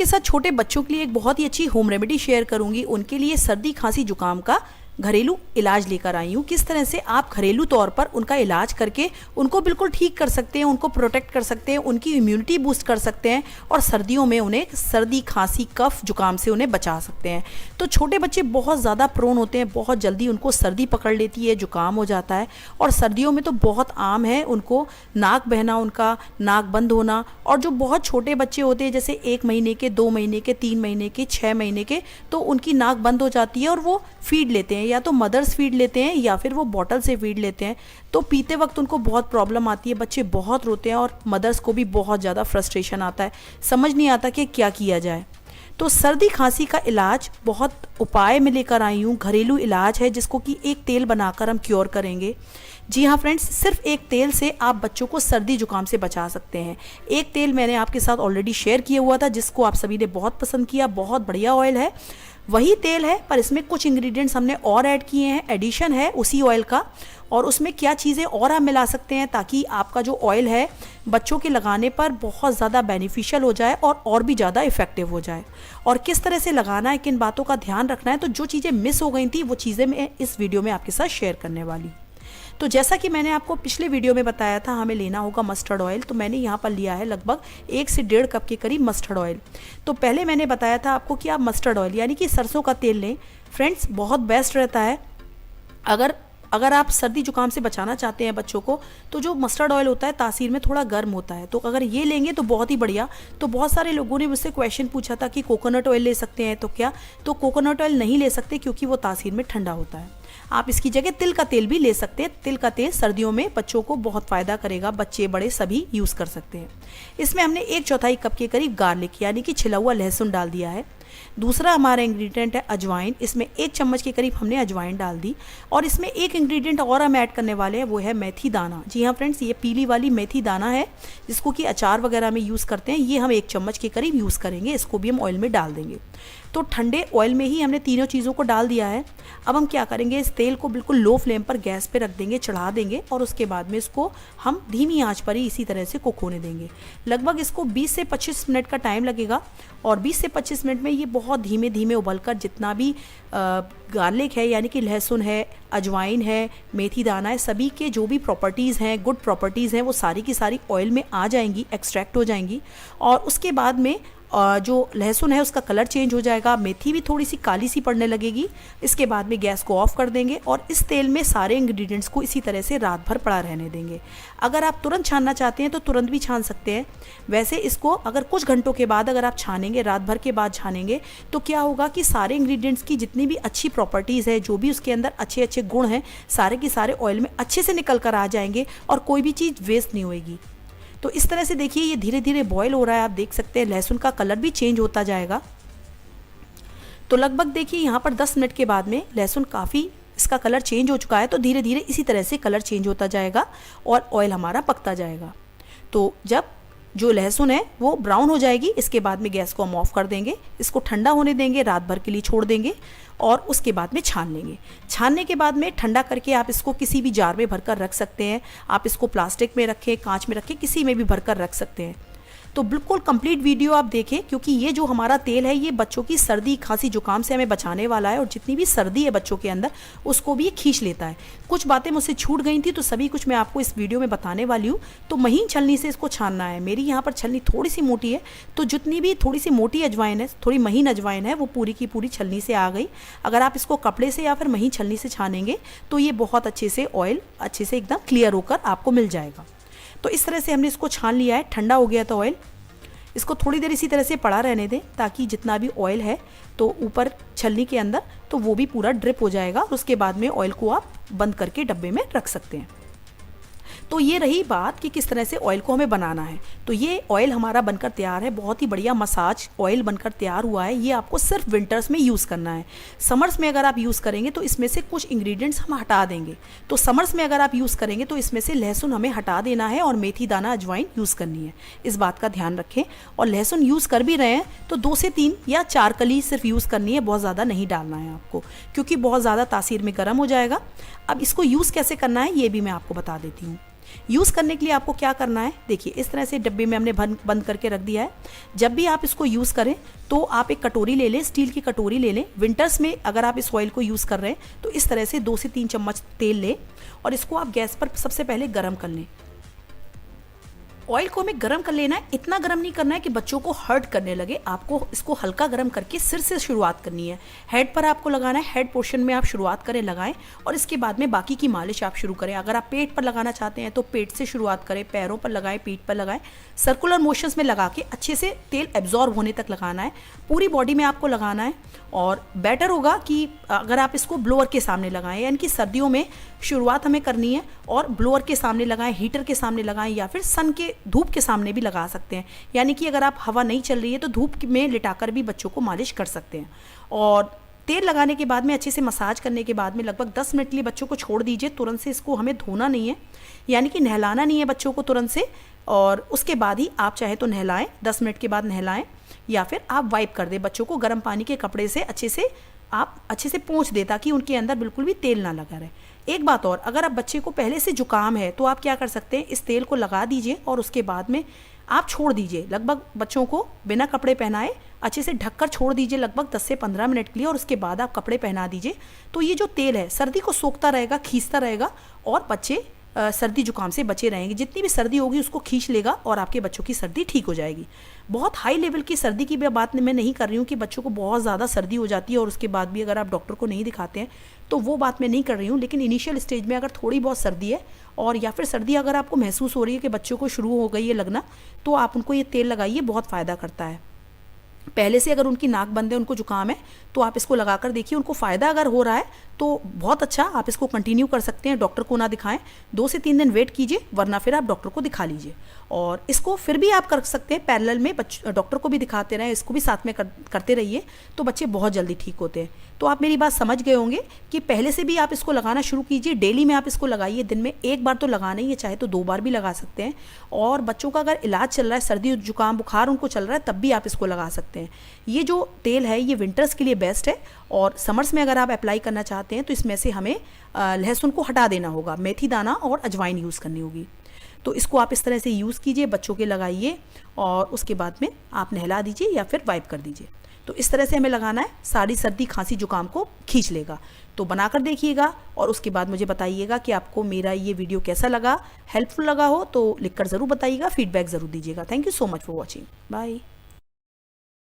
आपके साथ छोटे बच्चों के लिए एक बहुत ही अच्छी होम रेमेडी शेयर करूंगी। उनके लिए सर्दी खांसी जुकाम का घरेलू इलाज लेकर आई हूँ। किस तरह से आप घरेलू तौर पर उनका इलाज करके उनको बिल्कुल ठीक कर सकते हैं, उनको प्रोटेक्ट कर सकते हैं, उनकी इम्यूनिटी बूस्ट कर सकते हैं और सर्दियों में उन्हें सर्दी खांसी कफ जुकाम से उन्हें बचा सकते हैं। तो छोटे बच्चे बहुत ज़्यादा प्रोन होते हैं, बहुत जल्दी उनको सर्दी पकड़ लेती है, जुकाम हो जाता है। और सर्दियों में तो बहुत आम है उनको नाक बहना, उनका नाक बंद होना। और जो बहुत छोटे बच्चे होते हैं जैसे 1 महीने के, 2 महीने के, 3 महीने के, 6 महीने के, तो उनकी नाक बंद हो जाती है और वो फीड लेते हैं, या तो मदर्स फीड लेते हैं या फिर वो बॉटल से फीड लेते हैं। तो पीते वक्त उनको बहुत प्रॉब्लम आती है, बच्चे बहुत रोते हैं और मदर्स को भी बहुत ज़्यादा फ्रस्ट्रेशन आता है, समझ नहीं आता कि क्या किया जाए। तो सर्दी खांसी का इलाज बहुत उपाय में लेकर आई हूँ, घरेलू इलाज है जिसको कि एक तेल बनाकर हम क्योर करेंगे। जी हाँ फ्रेंड्स, सिर्फ एक तेल से आप बच्चों को सर्दी जुकाम से बचा सकते हैं। एक तेल मैंने आपके साथ ऑलरेडी शेयर किया हुआ था जिसको आप सभी ने बहुत पसंद किया, बहुत बढ़िया ऑयल है। वही तेल है पर इसमें कुछ इंग्रेडिएंट्स हमने और ऐड किए हैं, एडिशन है उसी ऑयल का। और उसमें क्या चीज़ें और आप मिला सकते हैं ताकि आपका जो ऑयल है बच्चों के लगाने पर बहुत ज़्यादा बेनिफिशियल हो जाए और भी ज़्यादा इफेक्टिव हो जाए। और किस तरह से लगाना है, किन बातों का ध्यान रखना है, तो जो चीज़ें मिस हो गई थी वो चीज़ें मैं इस वीडियो में आपके साथ शेयर करने वाली। तो जैसा कि मैंने आपको पिछले वीडियो में बताया था, हमें लेना होगा मस्टर्ड ऑयल। तो मैंने यहाँ पर लिया है लगभग 1 से 1.5 कप के करीब मस्टर्ड ऑयल। तो पहले मैंने बताया था आपको कि आप मस्टर्ड ऑयल यानी कि सरसों का तेल लें। फ्रेंड्स बहुत बेस्ट रहता है अगर आप सर्दी जुकाम से बचाना चाहते हैं बच्चों को। तो जो मस्टर्ड ऑयल होता है तासीर में थोड़ा गर्म होता है, तो अगर ये लेंगे तो बहुत ही बढ़िया। तो बहुत सारे लोगों ने मुझसे क्वेश्चन पूछा था कि कोकोनट ऑयल ले सकते हैं तो क्या, तो कोकोनट ऑयल नहीं ले सकते क्योंकि वो तासीर में ठंडा होता है। आप इसकी जगह तिल का तेल भी ले सकते हैं। तिल का तेल सर्दियों में बच्चों को बहुत फ़ायदा करेगा, बच्चे बड़े सभी यूज़ कर सकते हैं। इसमें हमने 1/4 कप के करीब गार्लिक यानी कि छिला हुआ लहसुन डाल दिया है। दूसरा हमारा इंग्रेडिएंट है अजवाइन। इसमें 1 चम्मच के करीब हमने अजवाइन डाल दी। और इसमें एक इंग्रेडिएंट और हम ऐड करने वाले हैं, वो है मेथी दाना। जी हाँ फ्रेंड्स, ये पीली वाली मेथी दाना है जिसको कि अचार वगैरह में यूज़ करते हैं। ये हम 1 चम्मच के करीब यूज़ करेंगे, इसको भी हम ऑयल में डाल देंगे। तो ठंडे ऑयल में ही हमने तीनों चीज़ों को डाल दिया है। अब हम क्या करेंगे, इस तेल को बिल्कुल लो फ्लेम पर गैस पे रख देंगे, चढ़ा देंगे और उसके बाद में इसको हम धीमी आंच पर ही इसी तरह से कुक होने देंगे। लगभग इसको 20 से 25 मिनट का टाइम लगेगा। और 20 से 25 मिनट में ये बहुत धीमे धीमे उबलकर जितना भी गार्लिक है यानी कि लहसुन है, अजवाइन है, मेथी दाना है, सभी के जो भी प्रॉपर्टीज़ हैं, गुड प्रॉपर्टीज़ हैं, वो सारी की सारी ऑयल में आ जाएंगी, एक्सट्रैक्ट हो जाएंगी। और उसके बाद में जो लहसुन है उसका कलर चेंज हो जाएगा, मेथी भी थोड़ी सी काली सी पड़ने लगेगी। इसके बाद में गैस को ऑफ कर देंगे और इस तेल में सारे इंग्रेडिएंट्स को इसी तरह से रात भर पड़ा रहने देंगे। अगर आप तुरंत छानना चाहते हैं तो तुरंत भी छान सकते हैं। वैसे इसको अगर कुछ घंटों के बाद अगर आप छानेंगे, रात भर के बाद छानेंगे, तो क्या होगा कि सारे इंग्रेडिएंट्स की जितनी भी अच्छी प्रॉपर्टीज़ है, जो भी उसके अंदर अच्छे अच्छे गुण हैं, सारे के सारे ऑयल में अच्छे से निकल कर आ जाएंगे और कोई भी चीज़ वेस्ट नहीं होएगी। तो इस तरह से देखिए ये धीरे धीरे बॉयल हो रहा है, आप देख सकते हैं लहसुन का कलर भी चेंज होता जाएगा। तो लगभग देखिए यहाँ पर 10 मिनट के बाद में लहसुन काफ़ी इसका कलर चेंज हो चुका है। तो धीरे धीरे इसी तरह से कलर चेंज होता जाएगा और ऑयल हमारा पकता जाएगा। तो जब जो लहसुन है वो ब्राउन हो जाएगी, इसके बाद में गैस को हम ऑफ कर देंगे, इसको ठंडा होने देंगे, रात भर के लिए छोड़ देंगे और उसके बाद में छान लेंगे। छानने के बाद में ठंडा करके आप इसको किसी भी जार में भरकर रख सकते हैं। आप इसको प्लास्टिक में रखें, कांच में रखें, किसी में भी भरकर रख सकते हैं। तो बिल्कुल कंप्लीट वीडियो आप देखें क्योंकि ये जो हमारा तेल है ये बच्चों की सर्दी खांसी जुकाम से हमें बचाने वाला है और जितनी भी सर्दी है बच्चों के अंदर उसको भी ये खींच लेता है। कुछ बातें मुझसे छूट गई थी तो सभी कुछ मैं आपको इस वीडियो में बताने वाली हूँ। तो महीन छलनी से इसको छानना है। मेरी यहाँ पर छलनी थोड़ी सी मोटी है, तो जितनी भी थोड़ी सी मोटी अजवाइन है, थोड़ी महीन अजवाइन है, वो पूरी की पूरी छलनी से आ गई। अगर आप इसको कपड़े से या फिर महीन छलनी से छानेंगे तो ये बहुत अच्छे से ऑयल अच्छे से एकदम क्लियर होकर आपको मिल जाएगा। तो इस तरह से हमने इसको छान लिया है, ठंडा हो गया था ऑयल। इसको थोड़ी देर इसी तरह से पड़ा रहने दें ताकि जितना भी ऑयल है तो ऊपर छलनी के अंदर तो वो भी पूरा ड्रिप हो जाएगा। उसके बाद में ऑयल को आप बंद करके डब्बे में रख सकते हैं। तो ये रही बात कि किस तरह से ऑयल को हमें बनाना है। तो ये ऑयल हमारा बनकर तैयार है, बहुत ही बढ़िया मसाज ऑयल बनकर तैयार हुआ है। ये आपको सिर्फ विंटर्स में यूज़ करना है। समर्स में अगर आप यूज़ करेंगे तो इसमें से कुछ इंग्रेडिएंट्स हम हटा देंगे। तो समर्स में अगर आप यूज़ करेंगे तो इसमें से लहसुन हमें हटा देना है और मेथी दाना अजवाइन यूज़ करनी है। इस बात का ध्यान रखें। और लहसुन यूज़ कर भी रहे हैं तो 2 से 3 या 4 कली सिर्फ यूज़ करनी है, बहुत ज़्यादा नहीं डालना है आपको क्योंकि बहुत ज़्यादा तासीर में गर्म हो जाएगा। अब इसको यूज़ कैसे करना है ये भी मैं आपको बता देती हूँ। यूज़ करने के लिए आपको क्या करना है, देखिए इस तरह से डब्बे में हमने बंद करके रख दिया है। जब भी आप इसको यूज़ करें तो आप एक कटोरी ले लें, स्टील की कटोरी ले लें। विंटर्स में अगर आप इस ऑयल को यूज़ कर रहे हैं तो इस तरह से 2 से 3 चम्मच तेल लें और इसको आप गैस पर सबसे पहले गर्म कर लें। ऑयल को हमें गर्म कर लेना है, इतना गर्म नहीं करना है कि बच्चों को हर्ट करने लगे। आपको इसको हल्का गर्म करके सिर से शुरुआत करनी है। हेड पर आपको लगाना है, हेड पोर्शन में आप शुरुआत करें, लगाएं और इसके बाद में बाकी की मालिश आप शुरू करें। अगर आप पेट पर लगाना चाहते हैं तो पेट से शुरुआत करें, पैरों पर लगाएं, पीठ पर लगाएं। सर्कुलर मोशंस में लगा के अच्छे से तेल एब्जॉर्ब होने तक लगाना है, पूरी बॉडी में आपको लगाना है। और बेटर होगा कि अगर आप इसको ब्लोअर के सामने लगाएं, यानी कि सर्दियों में शुरुआत हमें करनी है और ब्लोअर के सामने लगाएं, हीटर के सामने लगाएं या फिर सन के धूप के सामने भी लगा सकते हैं। यानी कि अगर आप हवा नहीं चल रही है तो धूप में लिटाकर भी बच्चों को मालिश कर सकते हैं। और तेल लगाने के बाद में अच्छे से मसाज करने के बाद में लगभग 10 मिनट के लिए बच्चों को छोड़ दीजिए। तुरंत से इसको हमें धोना नहीं है, यानी कि नहलाना नहीं है बच्चों को तुरंत से, और उसके बाद ही आप चाहे तो नहलाएं, 10 मिनट के बाद नहलाएं या फिर आप वाइप कर दें बच्चों को गर्म पानी के कपड़े से। आप अच्छे से पोंछ दें ताकि उनके अंदर बिल्कुल भी तेल ना लगा रहे। एक बात और, अगर आप बच्चे को पहले से जुकाम है तो आप क्या कर सकते हैं, इस तेल को लगा दीजिए और उसके बाद में आप छोड़ दीजिए। लगभग बच्चों को बिना कपड़े पहनाए अच्छे से ढककर छोड़ दीजिए लगभग 10 से 15 मिनट के लिए, और उसके बाद आप कपड़े पहना दीजिए। तो ये जो तेल है सर्दी को सोखता रहेगा, खींचता रहेगा और बच्चे सर्दी जुकाम से बचे रहेंगे। जितनी भी सर्दी होगी उसको खींच लेगा और आपके बच्चों की सर्दी ठीक हो जाएगी। बहुत हाई लेवल की सर्दी की बात मैं नहीं कर रही हूँ कि बच्चों को बहुत ज़्यादा सर्दी हो जाती है और उसके बाद भी अगर आप डॉक्टर को नहीं दिखाते हैं, तो वो बात मैं नहीं कर रही हूँ। लेकिन इनिशियल स्टेज में अगर थोड़ी बहुत सर्दी है और या फिर सर्दी अगर आपको महसूस हो रही है कि बच्चों को शुरू हो गई है लगना, तो आप उनको ये तेल लगाइए, बहुत फ़ायदा करता है। पहले से अगर उनकी नाक बंद है, उनको जुकाम है, तो आप इसको लगाकर देखिए, उनको फ़ायदा अगर हो रहा है तो बहुत अच्छा, आप इसको कंटिन्यू कर सकते हैं। डॉक्टर को ना दिखाएं, 2 से 3 दिन वेट कीजिए, वरना फिर आप डॉक्टर को दिखा लीजिए। और इसको फिर भी आप कर सकते हैं पैरेलल में, डॉक्टर को भी दिखाते रहें, इसको भी साथ में करते रहिए, तो बच्चे बहुत जल्दी ठीक होते हैं। तो आप मेरी बात समझ गए होंगे कि पहले से भी आप इसको लगाना शुरू कीजिए। डेली में आप इसको लगाइए, दिन में 1 बार तो लगाना ही है, चाहे तो 2 बार भी लगा सकते हैं। और बच्चों का अगर इलाज चल रहा है, सर्दी जुकाम बुखार उनको चल रहा है, तब भी आप इसको लगा सकते हैं। ये जो तेल है ये विंटर्स के लिए बेस्ट है, और समर्स में अगर आप अप्लाई करना चाहते हैं तो इसमें से हमें लहसुन को हटा देना होगा, मेथी दाना और अजवाइन यूज़ करनी होगी। तो इसको आप इस तरह से यूज़ कीजिए, बच्चों के लगाइए और उसके बाद में आप नहला दीजिए या फिर वाइप कर दीजिए। तो इस तरह से हमें लगाना है, सारी सर्दी खांसी जुकाम को खींच लेगा। तो बनाकर देखिएगा और उसके बाद मुझे बताइएगा कि आपको मेरा ये वीडियो कैसा लगा, हेल्पफुल लगा हो तो लिखकर ज़रूर बताइएगा, फीडबैक ज़रूर दीजिएगा। Thank you so much for watching, bye.